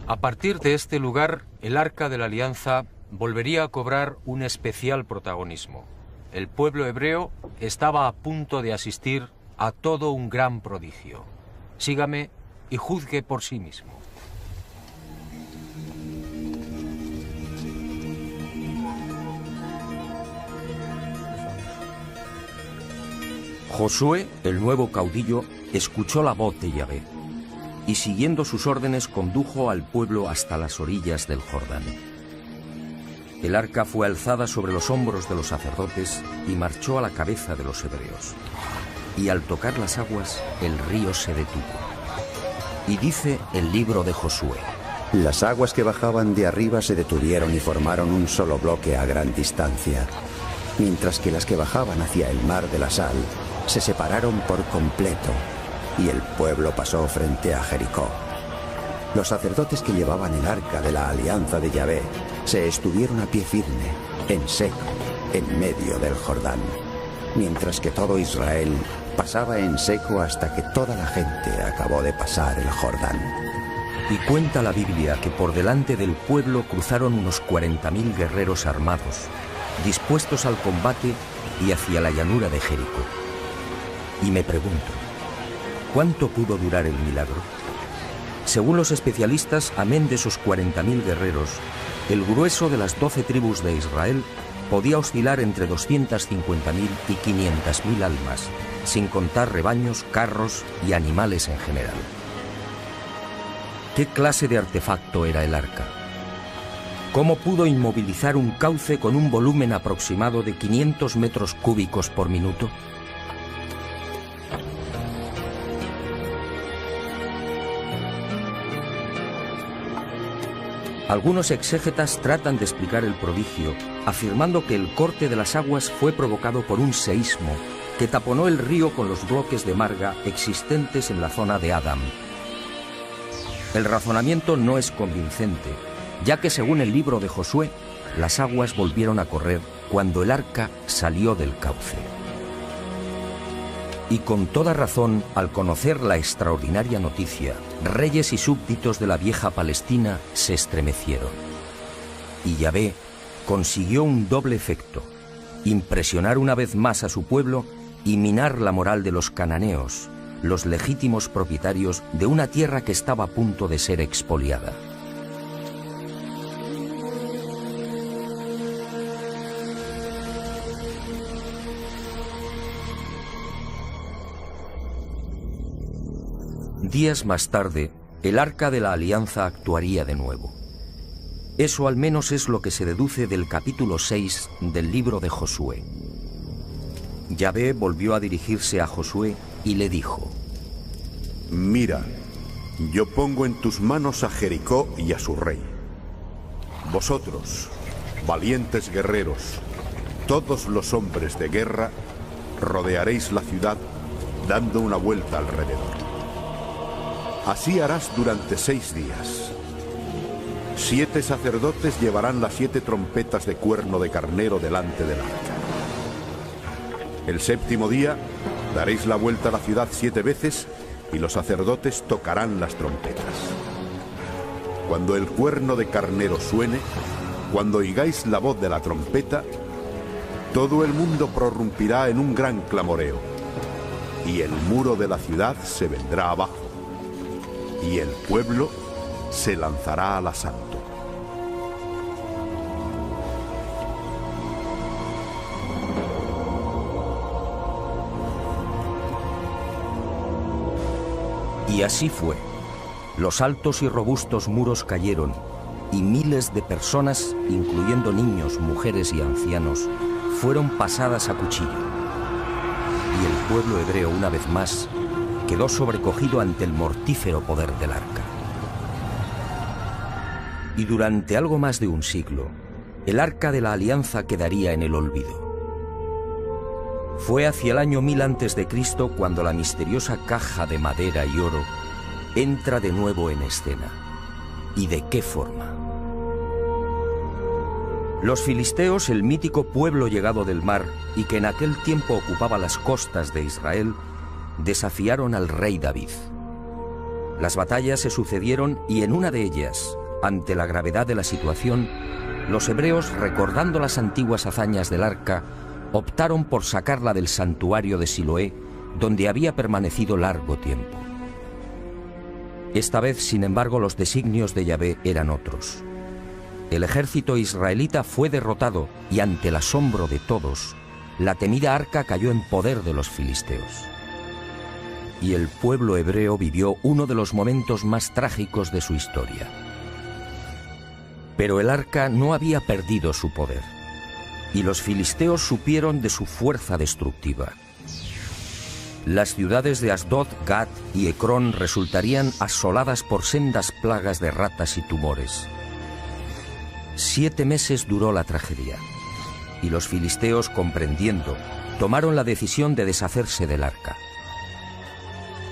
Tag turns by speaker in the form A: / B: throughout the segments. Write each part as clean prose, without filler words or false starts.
A: A partir de este lugar, el Arca de la Alianza volvería a cobrar un especial protagonismo. El pueblo hebreo estaba a punto de asistir a todo un gran prodigio. Sígame y juzgue por sí mismo.
B: Josué, el nuevo caudillo, escuchó la voz de Yahvé y siguiendo sus órdenes condujo al pueblo hasta las orillas del Jordán. El arca fue alzada sobre los hombros de los sacerdotes y marchó a la cabeza de los hebreos. Y al tocar las aguas, el río se detuvo. Y dice el libro de Josué:
C: Las aguas que bajaban de arriba se detuvieron y formaron un solo bloque a gran distancia, mientras que las que bajaban hacia el mar de la sal se separaron por completo, y el pueblo pasó frente a Jericó. Los sacerdotes que llevaban el arca de la alianza de Yahvé se estuvieron a pie firme, en seco, en medio del Jordán, mientras que todo Israel pasaba en seco hasta que toda la gente acabó de pasar el Jordán.
B: Y cuenta la Biblia que por delante del pueblo cruzaron unos 40.000 guerreros armados, dispuestos al combate y hacia la llanura de Jericó. Y me pregunto, ¿cuánto pudo durar el milagro? Según los especialistas, amén de esos 40.000 guerreros, el grueso de las 12 tribus de Israel podía oscilar entre 250.000 y 500.000 almas, sin contar rebaños, carros y animales en general. ¿Qué clase de artefacto era el arca? ¿Cómo pudo inmovilizar un cauce con un volumen aproximado de 500 metros cúbicos por minuto? Algunos exégetas tratan de explicar el prodigio, afirmando que el corte de las aguas fue provocado por un seísmo que taponó el río con los bloques de marga existentes en la zona de Adam. El razonamiento no es convincente, ya que según el libro de Josué, las aguas volvieron a correr cuando el arca salió del cauce. Y con toda razón, al conocer la extraordinaria noticia, reyes y súbditos de la vieja Palestina se estremecieron. Y Yahvé consiguió un doble efecto: impresionar una vez más a su pueblo y minar la moral de los cananeos, los legítimos propietarios de una tierra que estaba a punto de ser expoliada. Días más tarde, el Arca de la Alianza actuaría de nuevo. Eso al menos es lo que se deduce del capítulo 6 del libro de Josué. Yahvé volvió a dirigirse a Josué y le dijo:
D: Mira, yo pongo en tus manos a Jericó y a su rey. Vosotros, valientes guerreros, todos los hombres de guerra, rodearéis la ciudad dando una vuelta alrededor. Así harás durante 6 días. 7 sacerdotes llevarán las 7 trompetas de cuerno de carnero delante del arca. El 7º día daréis la vuelta a la ciudad 7 veces y los sacerdotes tocarán las trompetas. Cuando el cuerno de carnero suene, cuando oigáis la voz de la trompeta, todo el mundo prorrumpirá en un gran clamoreo, y el muro de la ciudad se vendrá abajo, y el pueblo se lanzará al asalto.
B: Y así fue. Los altos y robustos muros cayeron, y miles de personas, incluyendo niños, mujeres y ancianos, fueron pasadas a cuchillo. Y el pueblo hebreo, una vez más, quedó sobrecogido ante el mortífero poder del arca. Y durante algo más de un siglo, el Arca de la Alianza quedaría en el olvido. Fue hacia el año 1000 a.C. cuando la misteriosa caja de madera y oro entra de nuevo en escena. ¿Y de qué forma? Los filisteos, el mítico pueblo llegado del mar y que en aquel tiempo ocupaba las costas de Israel, desafiaron al rey David. Las batallas se sucedieron y en una de ellas, ante la gravedad de la situación, los hebreos, recordando las antiguas hazañas del arca, optaron por sacarla del santuario de Siloé, donde había permanecido largo tiempo. Esta vez, sin embargo, los designios de Yahvé eran otros. El ejército israelita fue derrotado y ante el asombro de todos, la temida arca cayó en poder de los filisteos. Y el pueblo hebreo vivió uno de los momentos más trágicos de su historia. Pero el arca no había perdido su poder, y los filisteos supieron de su fuerza destructiva. Las ciudades de Asdod, Gat y Ecrón resultarían asoladas por sendas plagas de ratas y tumores. 7 meses duró la tragedia, y los filisteos, comprendiendo, tomaron la decisión de deshacerse del arca.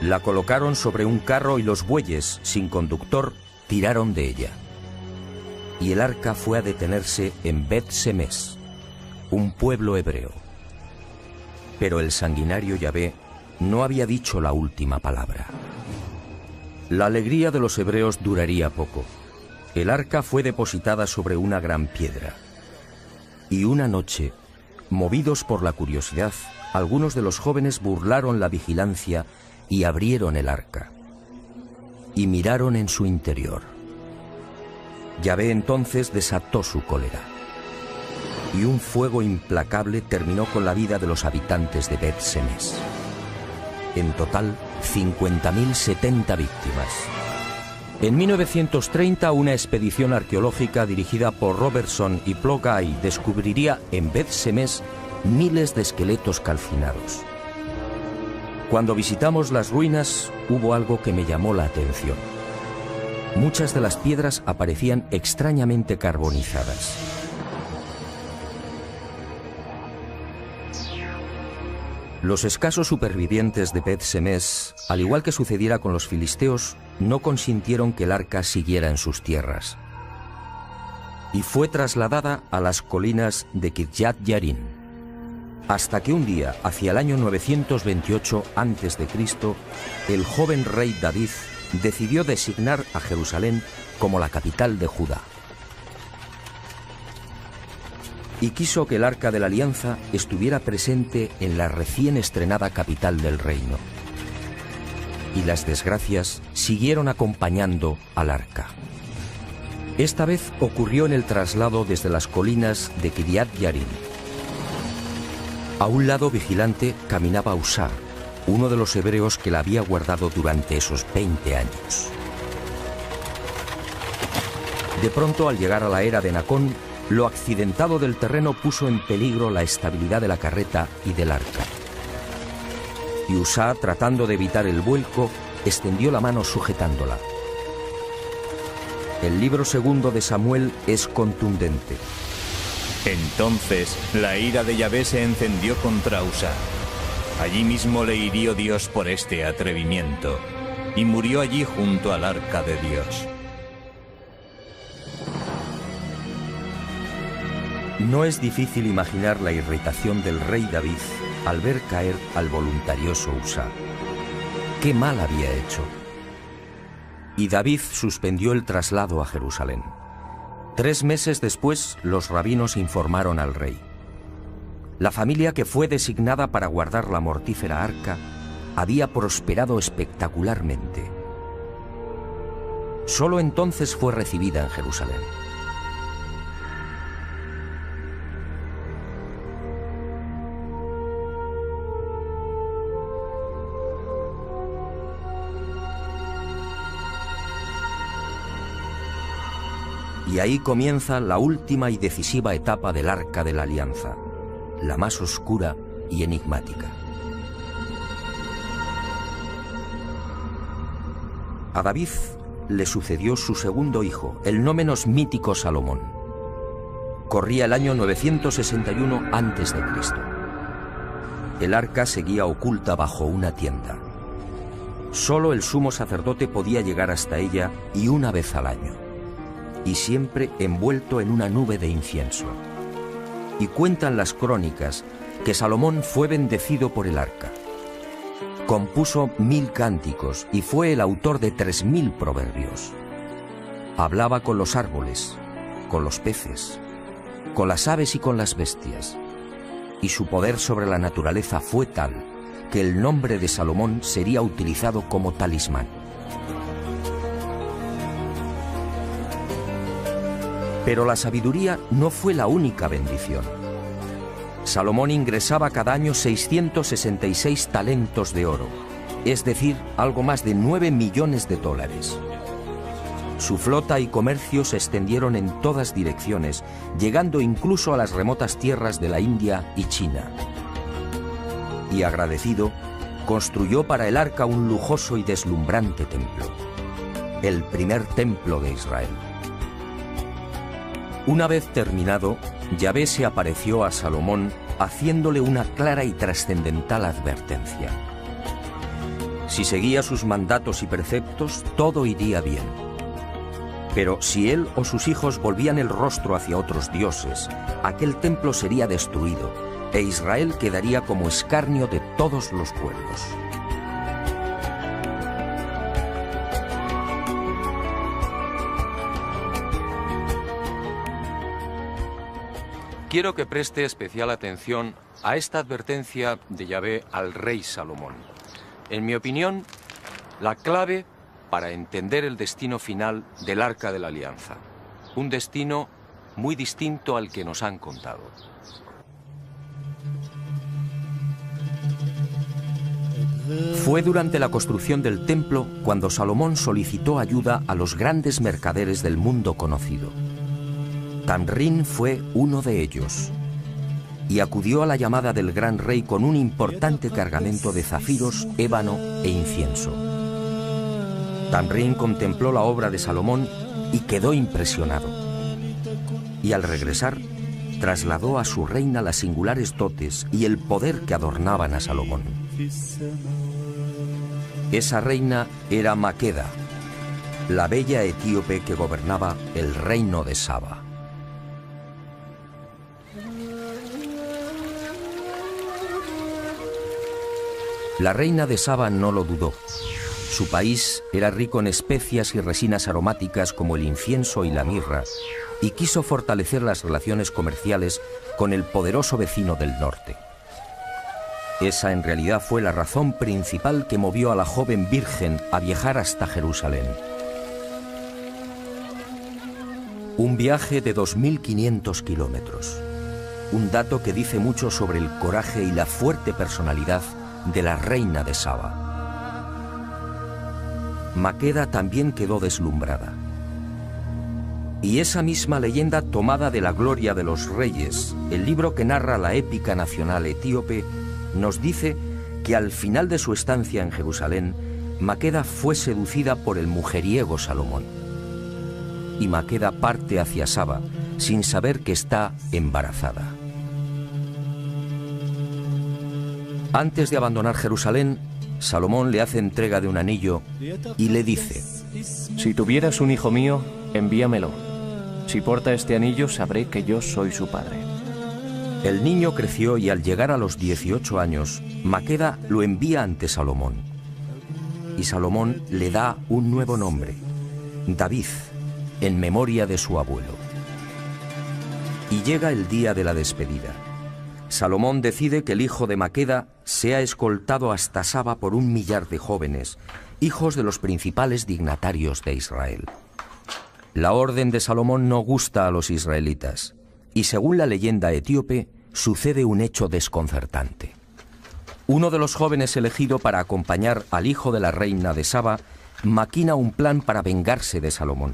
B: La colocaron sobre un carro y los bueyes, sin conductor, tiraron de ella. Y el arca fue a detenerse en Bet-Semes, un pueblo hebreo. Pero el sanguinario Yahvé no había dicho la última palabra. La alegría de los hebreos duraría poco. El arca fue depositada sobre una gran piedra. Y una noche, movidos por la curiosidad, algunos de los jóvenes burlaron la vigilancia y abrieron el arca. Y miraron en su interior. Yahvé entonces desató su cólera. Y un fuego implacable terminó con la vida de los habitantes de Bet-Semes. En total, 50.070 víctimas. En 1930, una expedición arqueológica dirigida por Robertson y Plogai descubriría en Bet-Semes miles de esqueletos calcinados. Cuando visitamos las ruinas, hubo algo que me llamó la atención. Muchas de las piedras aparecían extrañamente carbonizadas. Los escasos supervivientes de Bet-Semes, al igual que sucediera con los filisteos, no consintieron que el arca siguiera en sus tierras. Y fue trasladada a las colinas de Kirjat Yarim, hasta que un día, hacia el año 928 a.C., el joven rey David decidió designar a Jerusalén como la capital de Judá. Y quiso que el Arca de la Alianza estuviera presente en la recién estrenada capital del reino. Y las desgracias siguieron acompañando al Arca. Esta vez ocurrió en el traslado desde las colinas de Kirjat Yarim. A un lado vigilante caminaba Usá, uno de los hebreos que la había guardado durante esos 20 años. De pronto, al llegar a la era de Nacón, lo accidentado del terreno puso en peligro la estabilidad de la carreta y del arca. Y Usá, tratando de evitar el vuelco, extendió la mano sujetándola. El libro segundo de Samuel es contundente.
E: Entonces la ira de Yahvé se encendió contra Usá. Allí mismo le hirió Dios por este atrevimiento, y murió allí junto al arca de Dios.
B: No es difícil imaginar la irritación del rey David al ver caer al voluntarioso Usá. ¿Qué mal había hecho? Y David suspendió el traslado a Jerusalén. 3 meses después, los rabinos informaron al rey. La familia que fue designada para guardar la mortífera arca había prosperado espectacularmente. Solo entonces fue recibida en Jerusalén. Y ahí comienza la última y decisiva etapa del Arca de la Alianza, la más oscura y enigmática. A David le sucedió su segundo hijo, el no menos mítico Salomón. Corría el año 961 a.C. El arca seguía oculta bajo una tienda. Solo el sumo sacerdote podía llegar hasta ella y una vez al año, y siempre envuelto en una nube de incienso. Y cuentan las crónicas que Salomón fue bendecido por el arca. Compuso 1000 cánticos y fue el autor de 3000 proverbios. Hablaba con los árboles, con los peces, con las aves y con las bestias. Y su poder sobre la naturaleza fue tal que el nombre de Salomón sería utilizado como talismán. Pero la sabiduría no fue la única bendición. Salomón ingresaba cada año 666 talentos de oro, es decir, algo más de 9 millones de dólares. Su flota y comercio se extendieron en todas direcciones, llegando incluso a las remotas tierras de la India y China. Y agradecido, construyó para el arca un lujoso y deslumbrante templo, el primer templo de Israel. Una vez terminado, Yahvé se apareció a Salomón haciéndole una clara y trascendental advertencia. Si seguía sus mandatos y preceptos, todo iría bien. Pero si él o sus hijos volvían el rostro hacia otros dioses, aquel templo sería destruido e Israel quedaría como escarnio de todos los pueblos.
A: Quiero que preste especial atención a esta advertencia de Yahvé al rey Salomón. En mi opinión, la clave para entender el destino final del Arca de la Alianza. Un destino muy distinto al que nos han contado.
B: Fue durante la construcción del templo cuando Salomón solicitó ayuda a los grandes mercaderes del mundo conocido. Tamrín fue uno de ellos y acudió a la llamada del gran rey con un importante cargamento de zafiros, ébano e incienso. Tamrín contempló la obra de Salomón y quedó impresionado. Y al regresar, trasladó a su reina las singulares dotes y el poder que adornaban a Salomón. Esa reina era Maqueda, la bella etíope que gobernaba el reino de Saba. La reina de Saba no lo dudó. Su país era rico en especias y resinas aromáticas como el incienso y la mirra, y quiso fortalecer las relaciones comerciales con el poderoso vecino del norte. Esa en realidad fue la razón principal que movió a la joven virgen a viajar hasta Jerusalén. Un viaje de 2.500 kilómetros. Un dato que dice mucho sobre el coraje y la fuerte personalidad de la reina de Saba. Maqueda también quedó deslumbrada. Y esa misma leyenda tomada de la Gloria de los Reyes, el libro que narra la épica nacional etíope, nos dice que al final de su estancia en Jerusalén, Maqueda fue seducida por el mujeriego Salomón. Y Maqueda parte hacia Saba sin saber que está embarazada. Antes de abandonar Jerusalén, Salomón le hace entrega de un anillo y le dice:
F: Si tuvieras un hijo mío, envíamelo. Si porta este anillo, sabré que yo soy su padre.
B: El niño creció y al llegar a los 18 años, Maqueda lo envía ante Salomón. Y Salomón le da un nuevo nombre, David, en memoria de su abuelo. Y llega el día de la despedida. Salomón decide que el hijo de Maqueda sea escoltado hasta Saba por 1 millar de jóvenes, hijos de los principales dignatarios de Israel. La orden de Salomón no gusta a los israelitas, y según la leyenda etíope, sucede un hecho desconcertante. Uno de los jóvenes elegido para acompañar al hijo de la reina de Saba maquina un plan para vengarse de Salomón.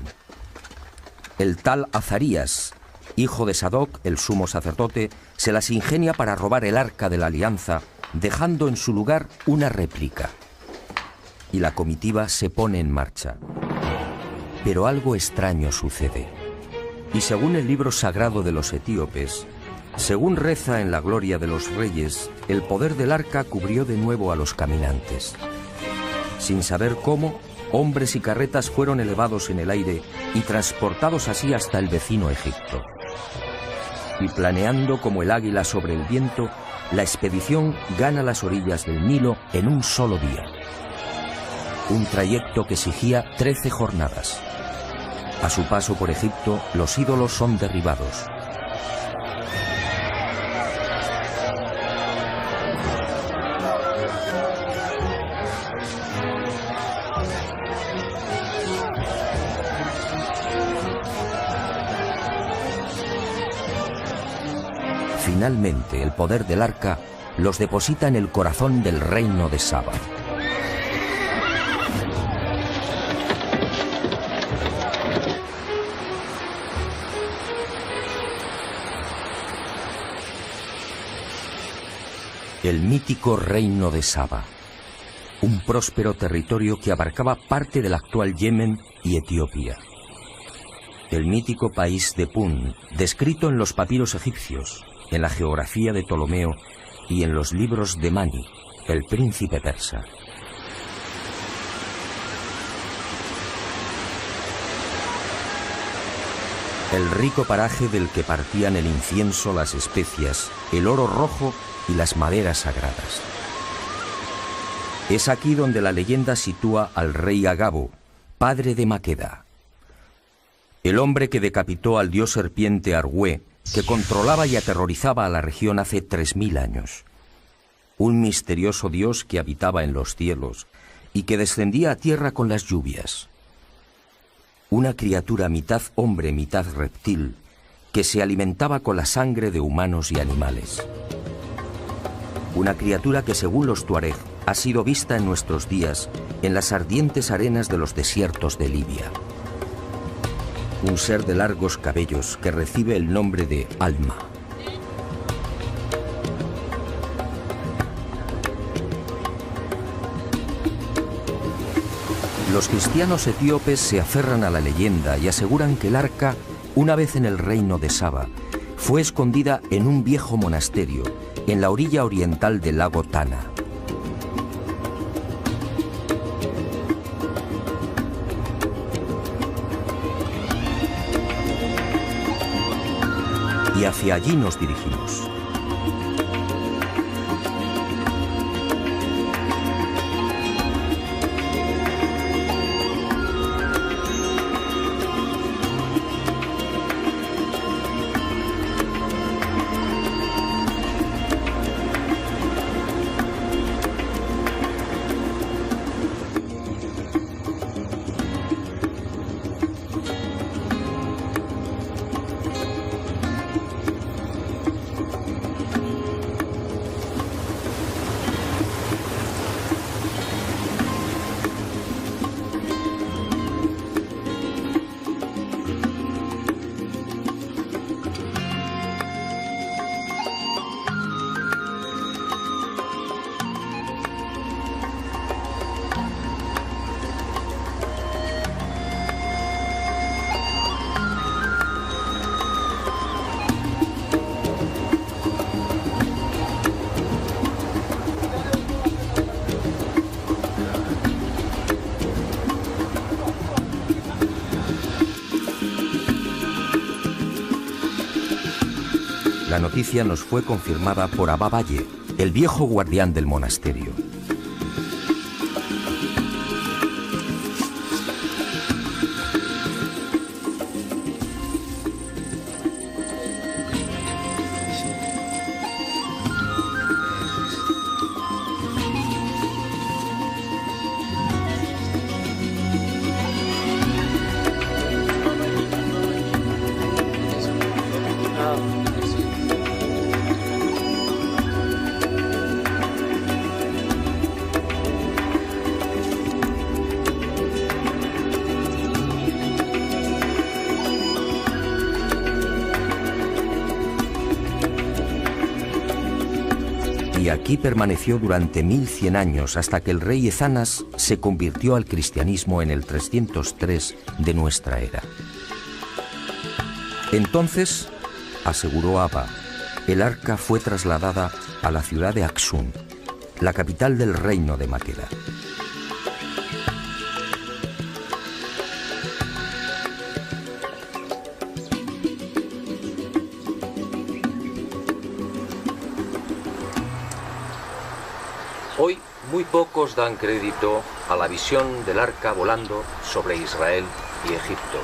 B: El tal Azarías, hijo de Sadoc, el sumo sacerdote, se las ingenia para robar el Arca de la Alianza, dejando en su lugar una réplica. Y la comitiva se pone en marcha. Pero algo extraño sucede. Y según el libro sagrado de los etíopes, según reza en la Gloria de los Reyes, el poder del arca cubrió de nuevo a los caminantes. Sin saber cómo, hombres y carretas fueron elevados en el aire y transportados así hasta el vecino Egipto. Y planeando como el águila sobre el viento, la expedición gana las orillas del Nilo en un solo día. Un trayecto que exigía 13 jornadas. A su paso por Egipto, los ídolos son derribados. Finalmente, el poder del arca los deposita en el corazón del reino de Saba. El mítico reino de Saba, un próspero territorio que abarcaba parte del actual Yemen y Etiopía. El mítico país de Pun, descrito en los papiros egipcios, en la geografía de Ptolomeo y en los libros de Mani, el príncipe persa. El rico paraje del que partían el incienso, las especias, el oro rojo y las maderas sagradas. Es aquí donde la leyenda sitúa al rey Agabo, padre de Maqueda. El hombre que decapitó al dios serpiente Argüé, que controlaba y aterrorizaba a la región hace 3000 años. Un misterioso dios que habitaba en los cielos y que descendía a tierra con las lluvias. Una criatura mitad hombre, mitad reptil, que se alimentaba con la sangre de humanos y animales. Una criatura que, según los tuareg, ha sido vista en nuestros días en las ardientes arenas de los desiertos de Libia. Un ser de largos cabellos que recibe el nombre de Alma. Los cristianos etíopes se aferran a la leyenda y aseguran que el arca, una vez en el reino de Saba, fue escondida en un viejo monasterio en la orilla oriental del lago Tana. Y hacia allí nos dirigimos. La noticia nos fue confirmada por Abba Valle, el viejo guardián del monasterio. Y aquí permaneció durante 1100 años hasta que el rey Ezanas se convirtió al cristianismo en el 303 de nuestra era. Entonces, aseguró Abba, el arca fue trasladada a la ciudad de Aksum, la capital del reino de Maqueda.
A: Muy pocos dan crédito a la visión del arca volando sobre Israel y Egipto.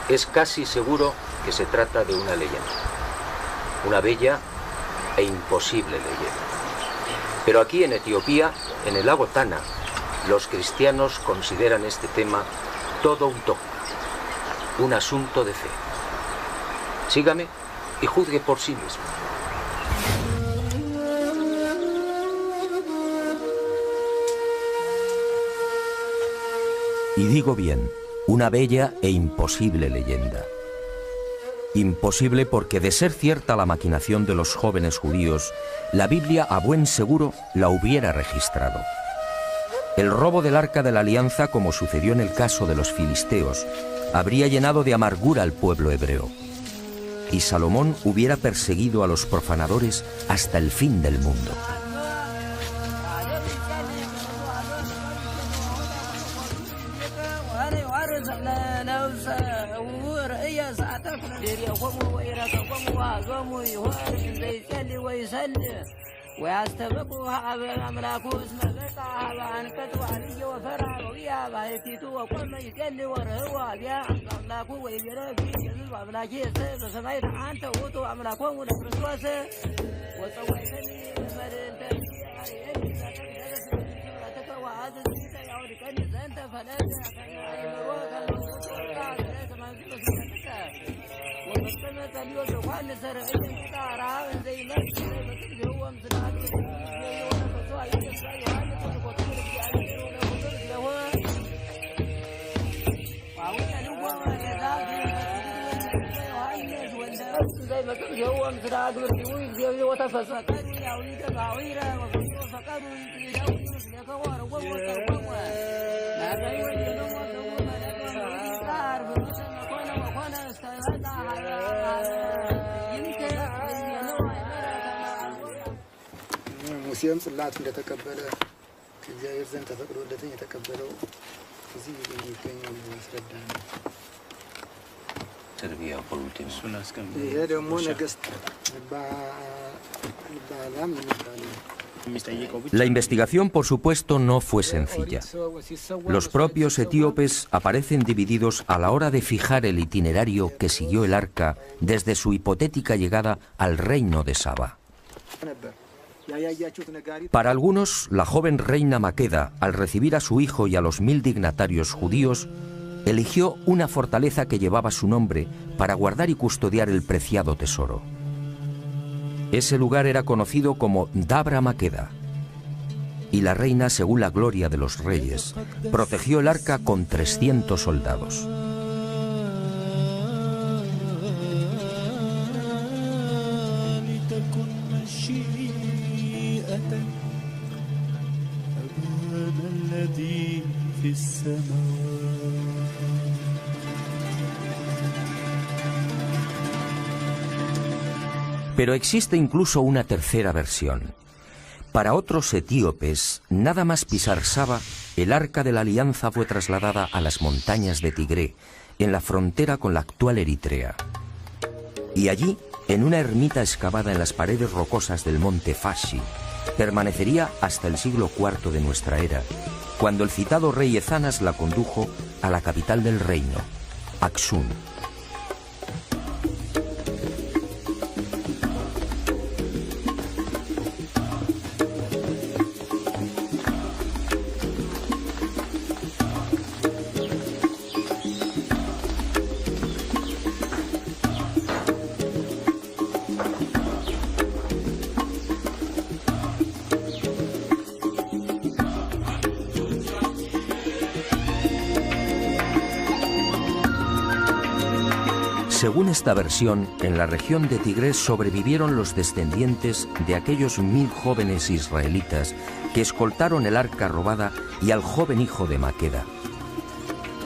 A: Es casi seguro que se trata de una leyenda. Una bella e imposible leyenda. Pero aquí en Etiopía, en el lago Tana, los cristianos consideran este tema todo un dogma, un asunto de fe. Sígame y juzgue por sí mismo.
B: Y digo bien, una bella e imposible leyenda. Imposible porque, de ser cierta la maquinación de los jóvenes judíos, la Biblia a buen seguro la hubiera registrado. El robo del Arca de la Alianza, como sucedió en el caso de los filisteos, habría llenado de amargura al pueblo hebreo. Y Salomón hubiera perseguido a los profanadores hasta el fin del mundo.
G: ሙሴም ጽላት እንደተቀበለ ከእግዚአብሔር ዘንድ ተፈቅዶለትን የተቀበለው እዚህ የሚገኘው ያስረዳል። ይሄ ደግሞ ነገስት ባላም ይባላል።
B: La investigación, por supuesto, no fue sencilla. Los propios etíopes aparecen divididos a la hora de fijar el itinerario que siguió el arca desde su hipotética llegada al reino de Saba. Para algunos, la joven reina Maqueda, al recibir a su hijo y a los 1000 dignatarios judíos, eligió una fortaleza que llevaba su nombre para guardar y custodiar el preciado tesoro. Ese lugar era conocido como Dabra Maqueda, y la reina, según la gloria de los reyes, protegió el arca con 300 soldados. Pero existe incluso una tercera versión. Para otros etíopes, nada más pisar Saba, el Arca de la Alianza fue trasladada a las montañas de Tigré, en la frontera con la actual Eritrea. Y allí, en una ermita excavada en las paredes rocosas del monte Fashi, permanecería hasta el siglo IV de nuestra era, cuando el citado rey Ezanas la condujo a la capital del reino, Aksum. Según esta versión, en la región de Tigré sobrevivieron los descendientes de aquellos 1000 jóvenes israelitas que escoltaron el arca robada y al joven hijo de Maqueda.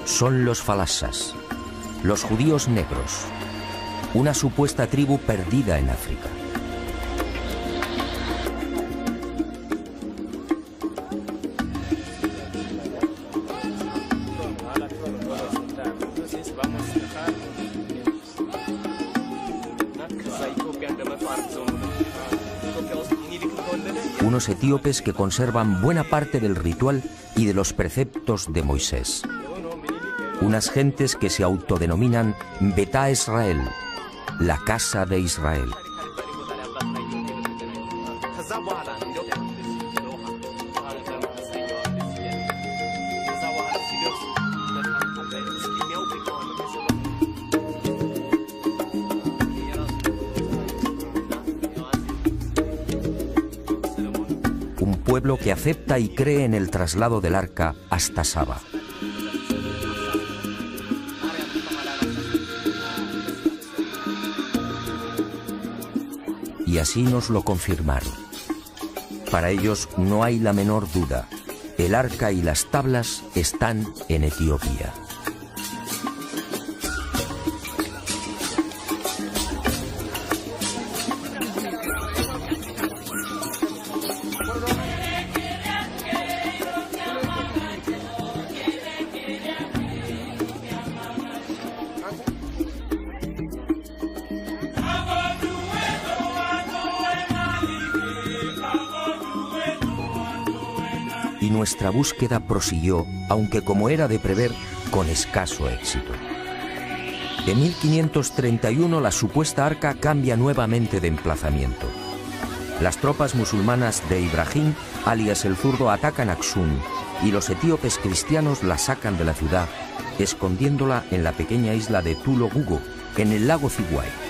B: Son los falasas, los judíos negros, una supuesta tribu perdida en África. Uno unos etíopes que conservan buena parte del ritual y de los preceptos de Moisés. Unas gentes que se autodenominan Betá Israel, la casa de Israel. Un pueblo que acepta y cree en el traslado del arca hasta Saba. Y así nos lo confirmaron. Para ellos no hay la menor duda. El arca y las tablas están en Etiopía. Y nuestra búsqueda prosiguió, aunque como era de prever, con escaso éxito. En 1531 la supuesta arca cambia nuevamente de emplazamiento. Las tropas musulmanas de Ibrahim, alias el Zurdo, atacan Aksum y los etíopes cristianos la sacan de la ciudad, escondiéndola en la pequeña isla de Tulo Gugo, en el lago Ziguay.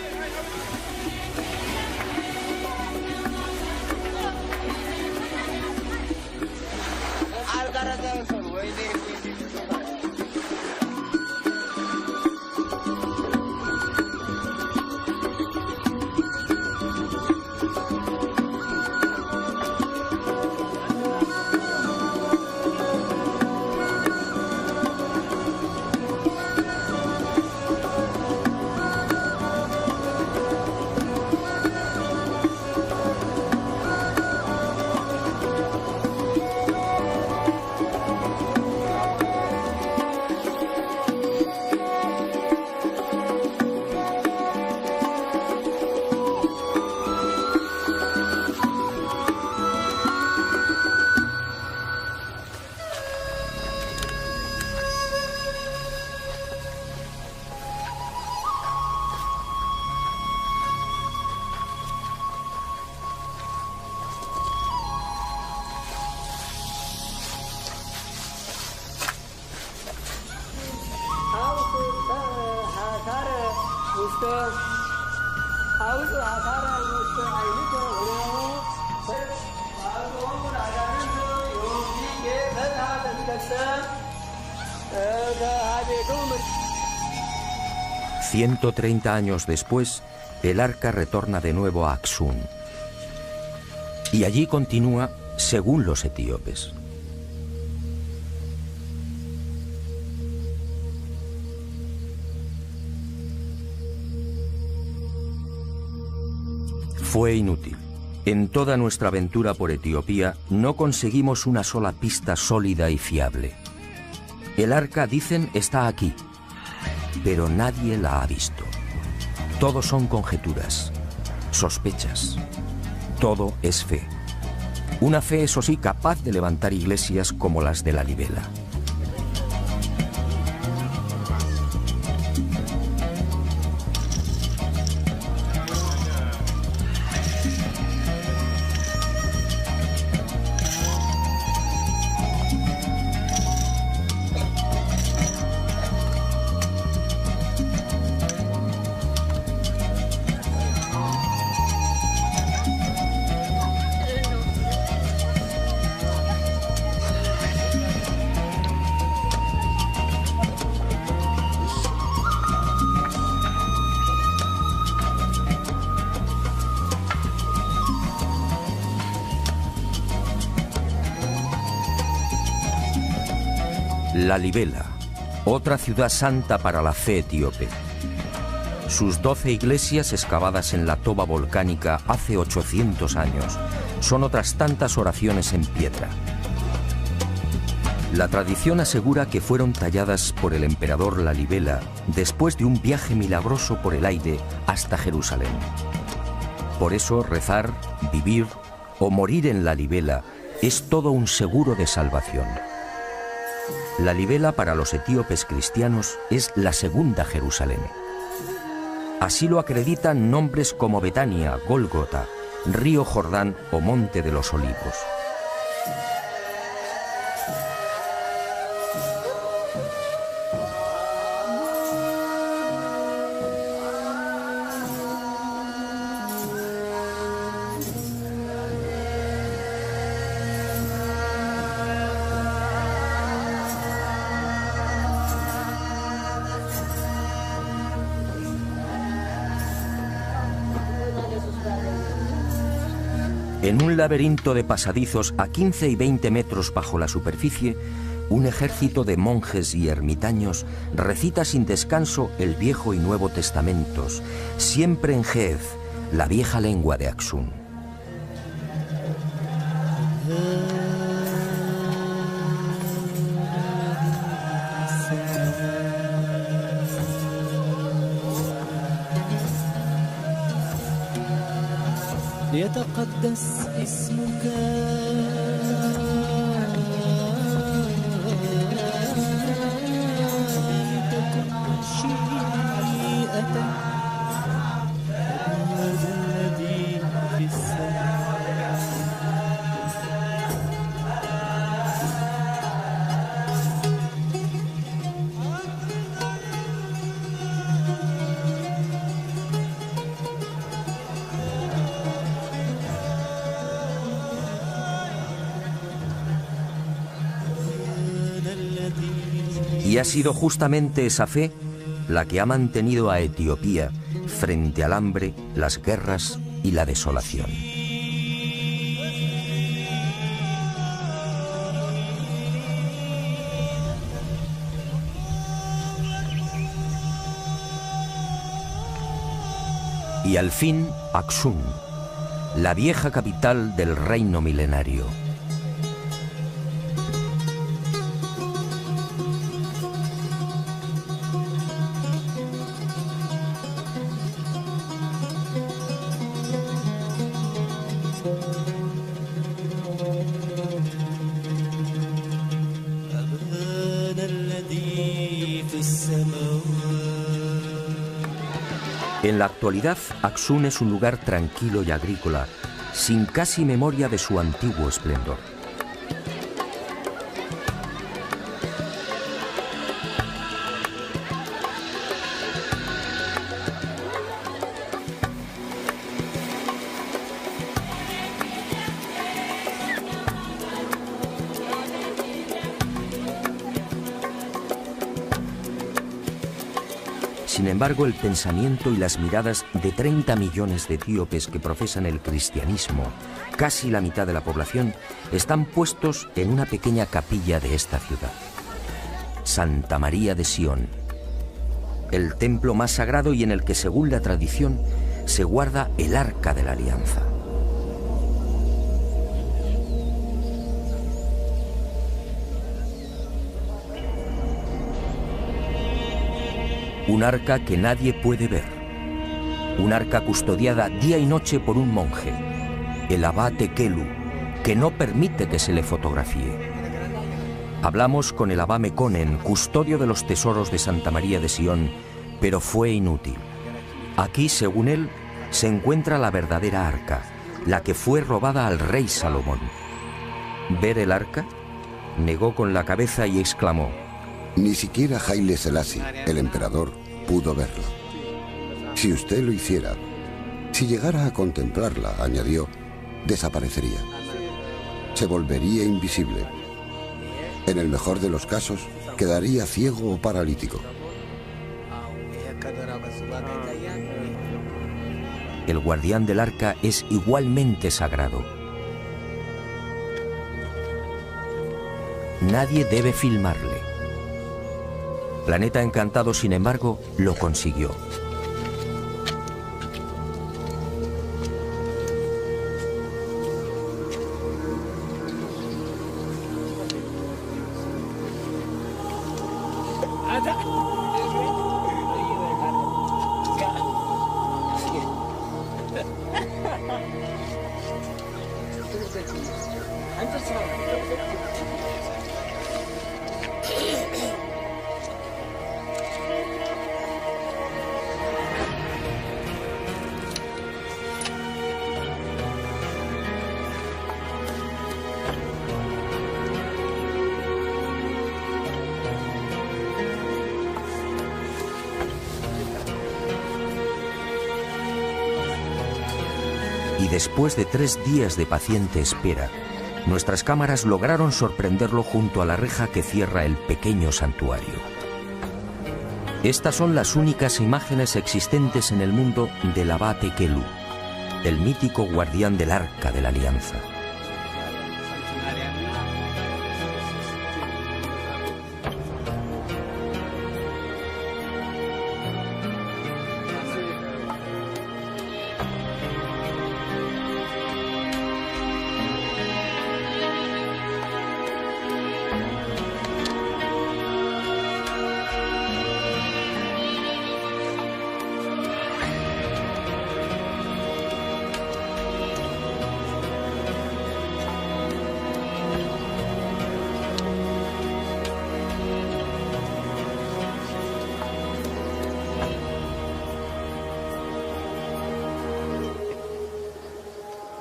B: ...130 años después, el arca retorna de nuevo a Aksum. Y allí continúa según los etíopes. Fue inútil. En toda nuestra aventura por Etiopía no conseguimos una sola pista sólida y fiable. El arca, dicen, está aquí, pero nadie la ha visto. Todo son conjeturas, sospechas. Todo es fe. Una fe, eso sí, capaz de levantar iglesias como las de la Libela. La Libela, otra ciudad santa para la fe etíope. Sus 12 iglesias excavadas en la toba volcánica hace 800 años son otras tantas oraciones en piedra. La tradición asegura que fueron talladas por el emperador Lalibela después de un viaje milagroso por el aire hasta Jerusalén. Por eso rezar, vivir, o morir en la Libela es todo un seguro de salvación. La Libela para los etíopes cristianos es la segunda Jerusalén. Así lo acreditan nombres como Betania, Gólgota, Río Jordán o Monte de los Olivos. En un laberinto de pasadizos a 15 y 20 metros bajo la superficie, un ejército de monjes y ermitaños recita sin descanso el Viejo y Nuevo Testamentos, siempre en Ge'ez, la vieja lengua de Axum.
H: ليتقدس اسمك لتكن مشيئتك هذا الذي في السماء.
B: Y ha sido justamente esa fe la que ha mantenido a Etiopía frente al hambre, las guerras y la desolación. Y al fin, Axum, la vieja capital del reino milenario. En la actualidad, Axum es un lugar tranquilo y agrícola, sin casi memoria de su antiguo esplendor. Sin embargo, el pensamiento y las miradas de 30 millones de etíopes que profesan el cristianismo, casi la mitad de la población, están puestos en una pequeña capilla de esta ciudad. Santa María de Sion, el templo más sagrado y en el que, según la tradición, se guarda el Arca de la Alianza. Un arca que nadie puede ver. Un arca custodiada día y noche por un monje, el abate Kelu, que no permite que se le fotografíe. Hablamos con el abá Mekonnen, custodio de los tesoros de Santa María de Sion, pero fue inútil. Aquí, según él, se encuentra la verdadera arca, la que fue robada al rey Salomón. ¿Ver el arca? Negó con la cabeza y exclamó:
C: Ni siquiera Haile Selassie, el emperador, pudo verla. Si usted lo hiciera, si llegara a contemplarla, añadió, desaparecería. Se volvería invisible. En el mejor de los casos, quedaría ciego o paralítico.
B: El guardián del arca es igualmente sagrado. Nadie debe filmarle. Planeta Encantado, sin embargo, lo consiguió. Y después de 3 días de paciente espera, nuestras cámaras lograron sorprenderlo junto a la reja que cierra el pequeño santuario. Estas son las únicas imágenes existentes en el mundo del abate Kelu, el mítico guardián del Arca de la Alianza.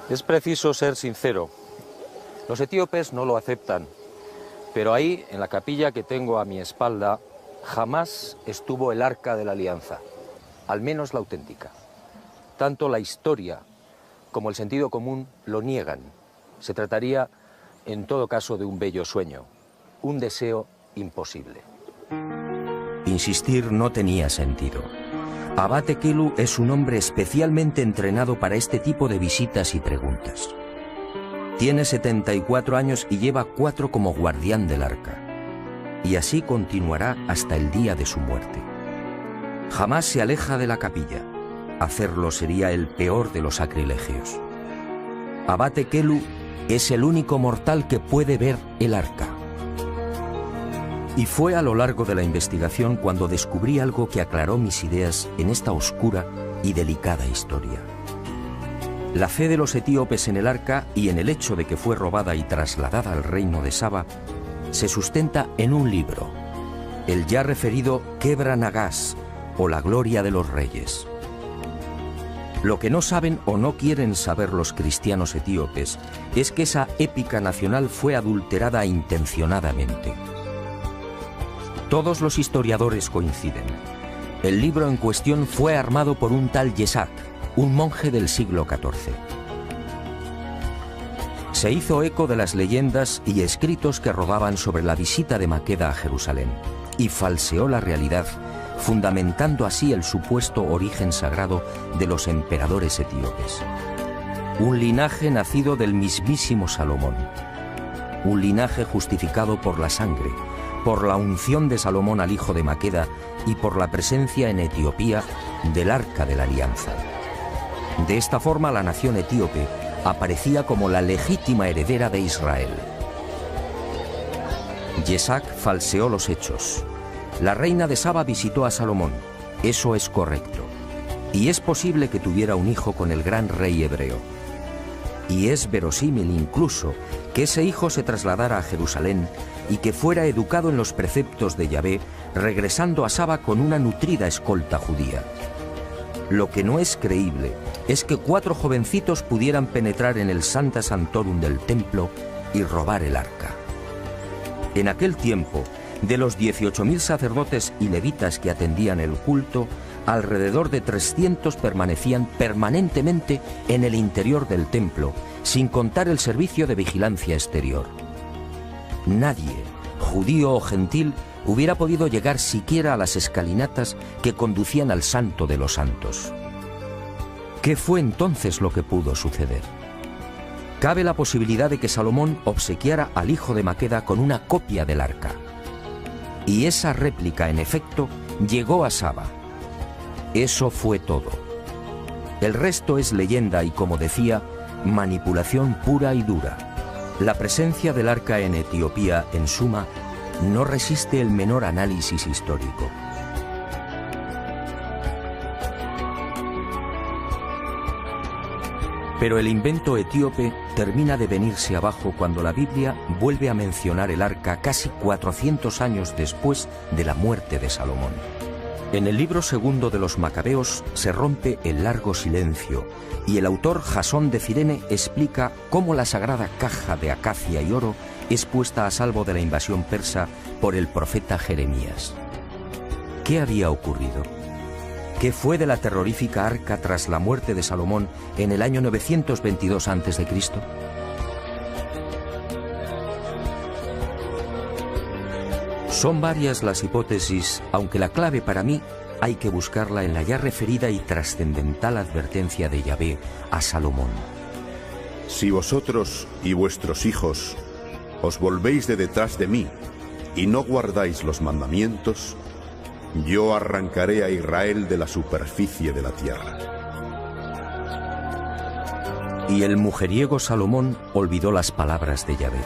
A: Es preciso ser sincero. Los etíopes no lo aceptan, pero ahí, en la capilla que tengo a mi espalda, jamás estuvo el Arca de la Alianza, al menos la auténtica. Tanto la historia como el sentido común lo niegan. Se trataría, en todo caso, de un bello sueño, un deseo imposible.
B: Insistir no tenía sentido. Abate Kelu es un hombre especialmente entrenado para este tipo de visitas y preguntas. Tiene 74 años y lleva 4 como guardián del arca. Y así continuará hasta el día de su muerte. Jamás se aleja de la capilla. Hacerlo sería el peor de los sacrilegios. Abate Kelu es el único mortal que puede ver el arca. Y fue a lo largo de la investigación cuando descubrí algo que aclaró mis ideas en esta oscura y delicada historia. La fe de los etíopes en el arca y en el hecho de que fue robada y trasladada al reino de Saba se sustenta en un libro, el ya referido Kebra Nagás, o la gloria de los reyes. Lo que no saben o no quieren saber los cristianos etíopes es que esa épica nacional fue adulterada intencionadamente. Todos los historiadores coinciden. El libro en cuestión fue armado por un tal Yesak, un monje del siglo XIV. Se hizo eco de las leyendas y escritos que rodaban sobre la visita de Maqueda a Jerusalén y falseó la realidad, fundamentando así el supuesto origen sagrado de los emperadores etíopes. Un linaje nacido del mismísimo Salomón. Un linaje justificado por la sangre, por la unción de Salomón al hijo de Maqueda y por la presencia en Etiopía del Arca de la Alianza. De esta forma la nación etíope aparecía como la legítima heredera de Israel. Yesak falseó los hechos. La reina de Saba visitó a Salomón. Eso es correcto. Y es posible que tuviera un hijo con el gran rey hebreo. Y es verosímil incluso que ese hijo se trasladara a Jerusalén y que fuera educado en los preceptos de Yahvé, regresando a Saba con una nutrida escolta judía. Lo que no es creíble es que 4 jovencitos pudieran penetrar en el Sancta Sanctorum del templo y robar el arca. En aquel tiempo, de los 18.000 sacerdotes y levitas que atendían el culto, alrededor de 300 permanecían permanentemente en el interior del templo, sin contar el servicio de vigilancia exterior. Nadie, judío o gentil, hubiera podido llegar siquiera a las escalinatas que conducían al Santo de los Santos. ¿Qué fue entonces lo que pudo suceder? Cabe la posibilidad de que Salomón obsequiara al hijo de Maqueda con una copia del arca. Y esa réplica, en efecto, llegó a Saba. Eso fue todo. El resto es leyenda y, como decía, manipulación pura y dura. La presencia del arca en Etiopía, en suma, no resiste el menor análisis histórico. Pero el invento etíope termina de venirse abajo cuando la Biblia vuelve a mencionar el arca casi 400 años después de la muerte de Salomón. En el libro segundo de los Macabeos se rompe el largo silencio y el autor Jasón de Cirene explica cómo la sagrada caja de acacia y oro es puesta a salvo de la invasión persa por el profeta Jeremías. ¿Qué había ocurrido? ¿Qué fue de la terrorífica arca tras la muerte de Salomón en el año 922 a.C.? Son varias las hipótesis, aunque la clave para mí hay que buscarla en la ya referida y trascendental advertencia de Yahvé a Salomón.
D: Si vosotros y vuestros hijos os volvéis de detrás de mí y no guardáis los mandamientos, yo arrancaré a Israel de la superficie de la tierra.
B: Y el mujeriego Salomón olvidó las palabras de Yahvé.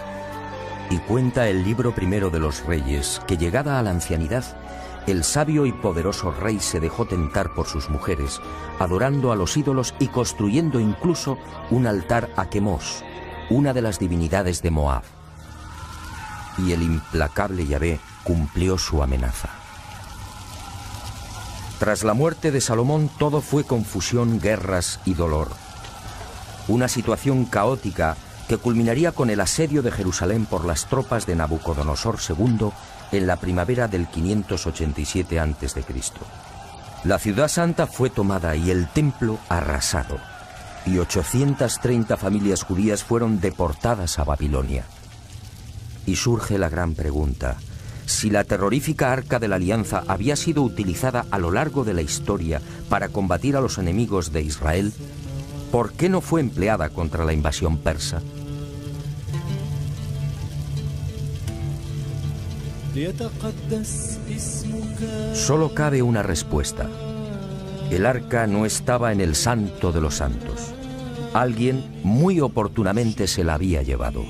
B: Y cuenta el libro primero de los Reyes que, llegada a la ancianidad, el sabio y poderoso rey se dejó tentar por sus mujeres, adorando a los ídolos y construyendo incluso un altar a Quemos, una de las divinidades de Moab. Y el implacable Yahvé cumplió su amenaza. Tras la muerte de Salomón todo fue confusión, guerras y dolor. Una situación caótica que culminaría con el asedio de Jerusalén por las tropas de Nabucodonosor II en la primavera del 587 a.C. La ciudad santa fue tomada y el templo arrasado, y 830 familias judías fueron deportadas a Babilonia. Y surge la gran pregunta: si la terrorífica Arca de la Alianza había sido utilizada a lo largo de la historia para combatir a los enemigos de Israel, ¿por qué no fue empleada contra la invasión persa? Solo cabe una respuesta. El arca no estaba en el Santo de los Santos. Alguien muy oportunamente se la había llevado.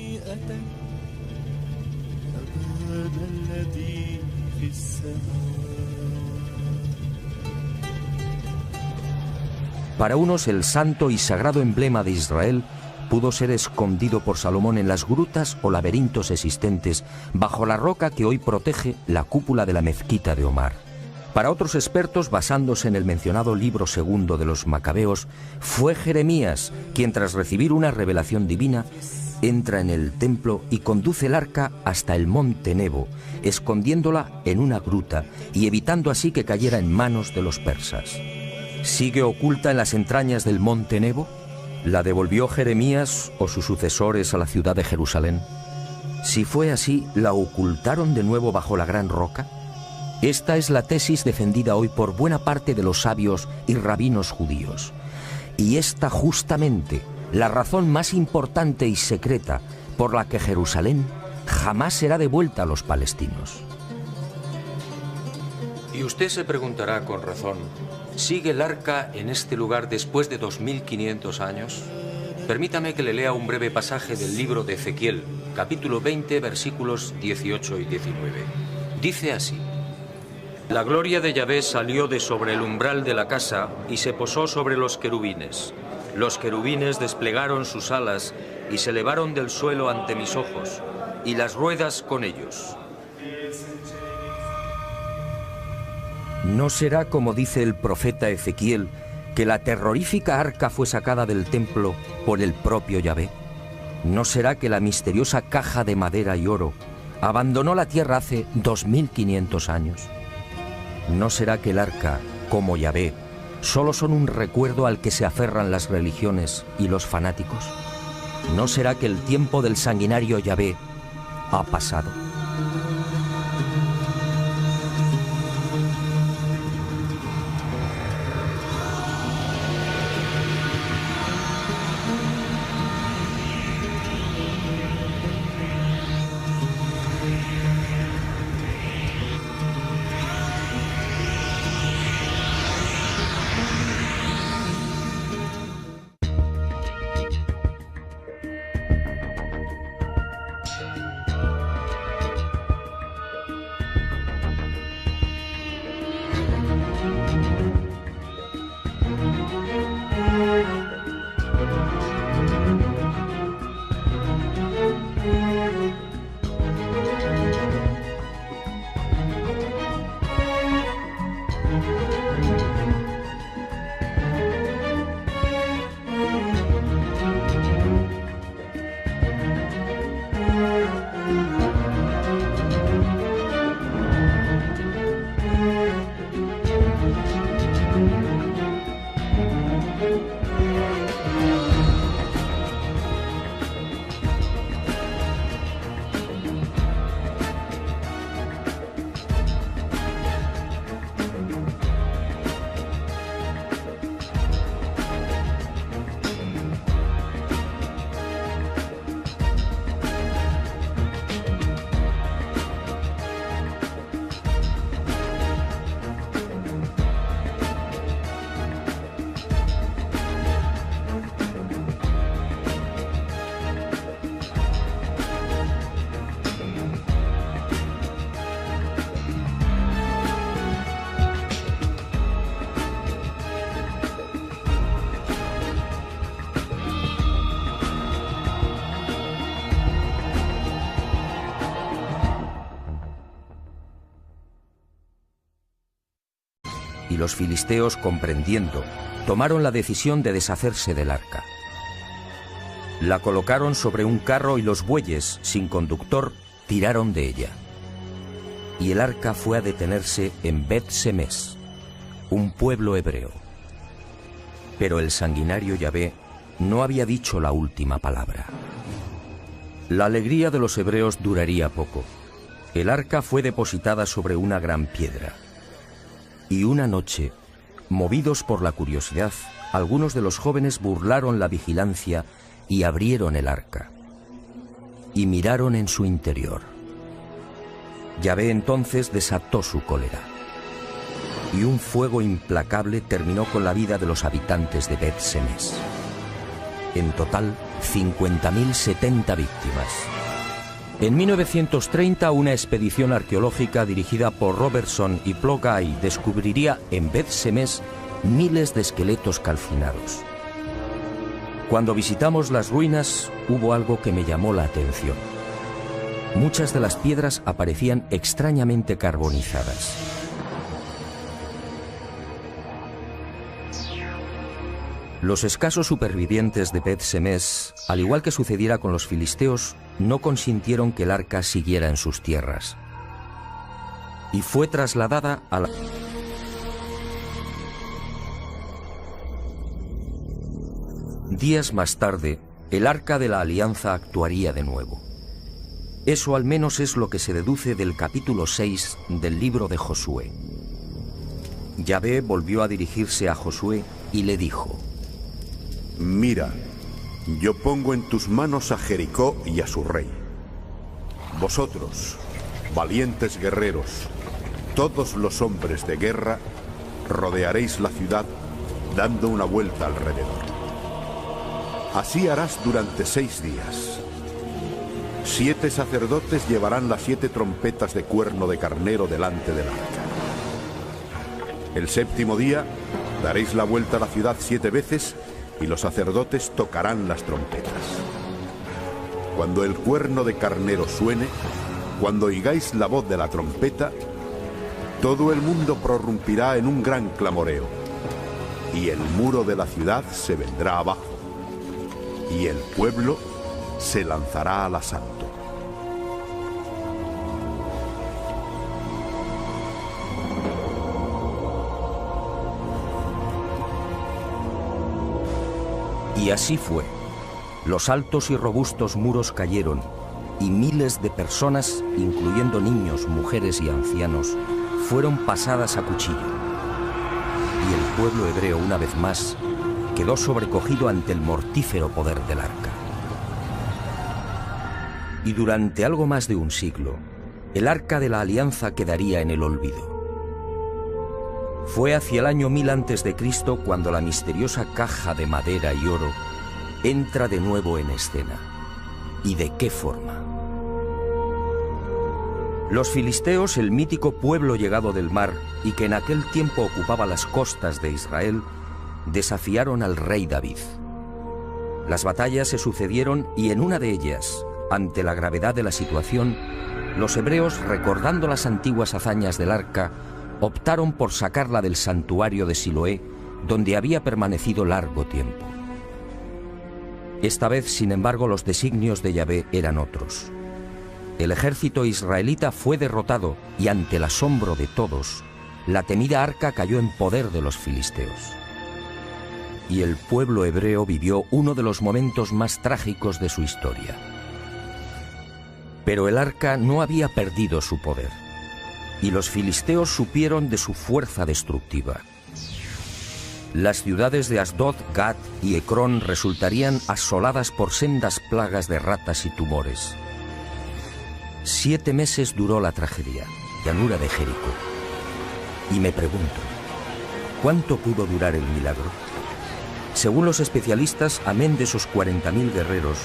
B: Para unos, el santo y sagrado emblema de Israel pudo ser escondido por Salomón en las grutas o laberintos existentes bajo la roca que hoy protege la cúpula de la mezquita de Omar. Para otros expertos, basándose en el mencionado libro segundo de los Macabeos, fue Jeremías quien, tras recibir una revelación divina, entra en el templo y conduce el arca hasta el monte Nebo, escondiéndola en una gruta y evitando así que cayera en manos de los persas. ¿Sigue oculta en las entrañas del monte Nebo? ¿La devolvió Jeremías o sus sucesores a la ciudad de Jerusalén? Si fue así, ¿la ocultaron de nuevo bajo la gran roca? Esta es la tesis defendida hoy por buena parte de los sabios y rabinos judíos. Y esta justamente la razón más importante y secreta por la que Jerusalén jamás será devuelta a los palestinos.
A: Y usted se preguntará con razón, ¿sigue el arca en este lugar después de 2500 años? Permítame que le lea un breve pasaje del libro de Ezequiel, capítulo 20, versículos 18 y 19. Dice así: La gloria de Yahvé salió de sobre el umbral de la casa y se posó sobre los querubines. Los querubines desplegaron sus alas y se elevaron del suelo ante mis ojos, y las ruedas con ellos.
B: ¿No será, como dice el profeta Ezequiel, que la terrorífica arca fue sacada del templo por el propio Yahvé? ¿No será que la misteriosa caja de madera y oro abandonó la tierra hace 2500 años? ¿No será que el arca, como Yahvé, solo son un recuerdo al que se aferran las religiones y los fanáticos? ¿No será que el tiempo del sanguinario Yahvé ha pasado? y los filisteos, comprendiendo, tomaron la decisión de deshacerse del arca. La colocaron sobre un carro y los bueyes, sin conductor, tiraron de ella. Y el arca fue a detenerse en Bet-Semes, un pueblo hebreo. Pero el sanguinario Yahvé no había dicho la última palabra. La alegría de los hebreos duraría poco. El arca fue depositada sobre una gran piedra. Y una noche, movidos por la curiosidad, algunos de los jóvenes burlaron la vigilancia y abrieron el arca. Y miraron en su interior. Yahvé entonces desató su cólera. Y un fuego implacable terminó con la vida de los habitantes de Bet-Semes. En total, 50.070 víctimas. En 1930, una expedición arqueológica dirigida por Robertson y Plogai descubriría en Bet-Semes miles de esqueletos calcinados. Cuando visitamos las ruinas, hubo algo que me llamó la atención. Muchas de las piedras aparecían extrañamente carbonizadas. Los escasos supervivientes de Bet-Semes, al igual que sucediera con los filisteos, no consintieron que el arca siguiera en sus tierras. Y fue trasladada a la... Días más tarde, el arca de la alianza actuaría de nuevo. Eso al menos es lo que se deduce del capítulo 6 del libro de Josué. Yahvé volvió a dirigirse a Josué y le dijo:
D: Mira, yo pongo en tus manos a Jericó y a su rey. Vosotros, valientes guerreros, todos los hombres de guerra, rodearéis la ciudad dando una vuelta alrededor. Así harás durante 6 días. 7 sacerdotes llevarán las 7 trompetas de cuerno de carnero delante del arca. El 7º día daréis la vuelta a la ciudad 7 veces y los sacerdotes tocarán las trompetas. Cuando el cuerno de carnero suene, cuando oigáis la voz de la trompeta, todo el mundo prorrumpirá en un gran clamoreo, y el muro de la ciudad se vendrá abajo, y el pueblo se lanzará al asalto.
B: Y así fue. Los altos y robustos muros cayeron, y miles de personas, incluyendo niños, mujeres y ancianos, fueron pasadas a cuchillo. Y el pueblo hebreo, una vez más, quedó sobrecogido ante el mortífero poder del arca. Y durante algo más de un siglo, el arca de la alianza quedaría en el olvido. Fue hacia el año 1000 a.C. cuando la misteriosa caja de madera y oro entra de nuevo en escena. ¿Y de qué forma? Los filisteos, el mítico pueblo llegado del mar y que en aquel tiempo ocupaba las costas de Israel, desafiaron al rey David. Las batallas se sucedieron y en una de ellas, ante la gravedad de la situación, los hebreos, recordando las antiguas hazañas del arca, optaron por sacarla del santuario de Siloé, donde había permanecido largo tiempo. Esta vez, sin embargo, los designios de Yahvé eran otros. El ejército israelita fue derrotado y, ante el asombro de todos, la temida arca cayó en poder de los filisteos. Y el pueblo hebreo vivió uno de los momentos más trágicos de su historia. Pero el arca no había perdido su poder, y los filisteos supieron de su fuerza destructiva. Las ciudades de Asdod, Gat y Ecrón resultarían asoladas por sendas plagas de ratas y tumores. 7 meses duró la tragedia, llanura de Jericó. Y me pregunto, ¿cuánto pudo durar el milagro? Según los especialistas, amén de esos 40.000 guerreros,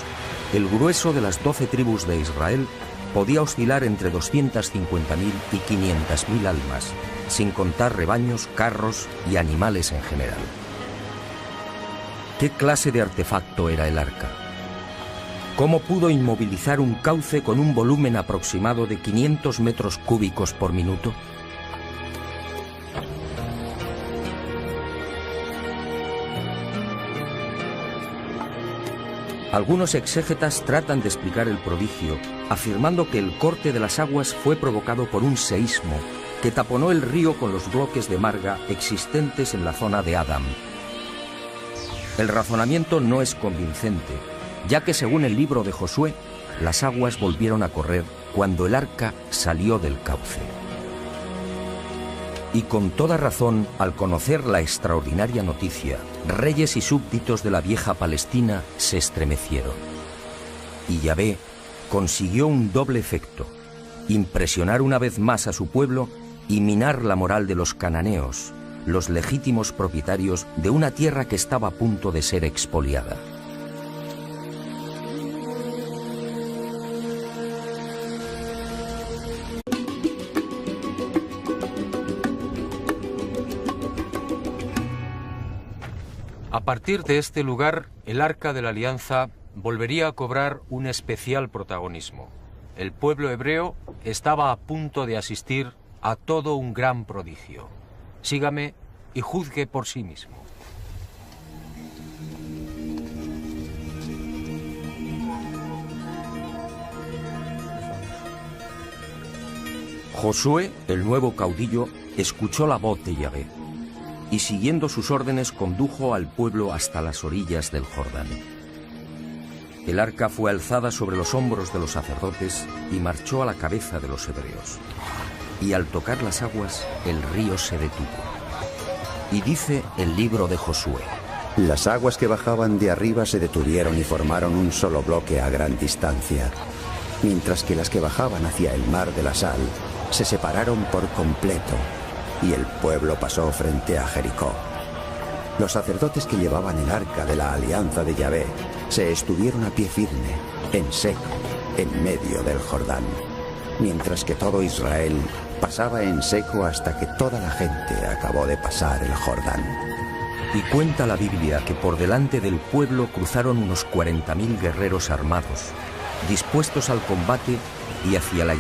B: el grueso de las 12 tribus de Israel podía oscilar entre 250.000 y 500.000 almas, sin contar rebaños, carros y animales en general. ¿Qué clase de artefacto era el arca? ¿Cómo pudo inmovilizar un cauce con un volumen aproximado de 500 metros cúbicos por minuto? Algunos exégetas tratan de explicar el prodigio, afirmando que el corte de las aguas fue provocado por un seísmo que taponó el río con los bloques de marga existentes en la zona de Adam. El razonamiento no es convincente, ya que según el libro de Josué, las aguas volvieron a correr cuando el arca salió del cauce. Y con toda razón, al conocer la extraordinaria noticia, reyes y súbditos de la vieja Palestina se estremecieron. Y Yahvé consiguió un doble efecto: impresionar una vez más a su pueblo y minar la moral de los cananeos, los legítimos propietarios de una tierra que estaba a punto de ser expoliada.
A: A partir de este lugar, el Arca de la Alianza volvería a cobrar un especial protagonismo. El pueblo hebreo estaba a punto de asistir a todo un gran prodigio. Sígame y juzgue por sí mismo.
B: Josué, el nuevo caudillo, escuchó la voz de Yahvé y siguiendo sus órdenes condujo al pueblo hasta las orillas del Jordán. El arca fue alzada sobre los hombros de los sacerdotes y marchó a la cabeza de los hebreos. Y al tocar las aguas, el río se detuvo. Y dice el libro de Josué:
C: Las aguas que bajaban de arriba se detuvieron y formaron un solo bloque a gran distancia, mientras que las que bajaban hacia el mar de la sal se separaron por completo, y el pueblo pasó frente a Jericó. Los sacerdotes que llevaban el arca de la alianza de Yahvé se estuvieron a pie firme, en seco, en medio del Jordán, mientras que todo Israel pasaba en seco hasta que toda la gente acabó de pasar el Jordán.
B: Y cuenta la Biblia que por delante del pueblo cruzaron unos 40.000 guerreros armados, dispuestos al combate y hacia la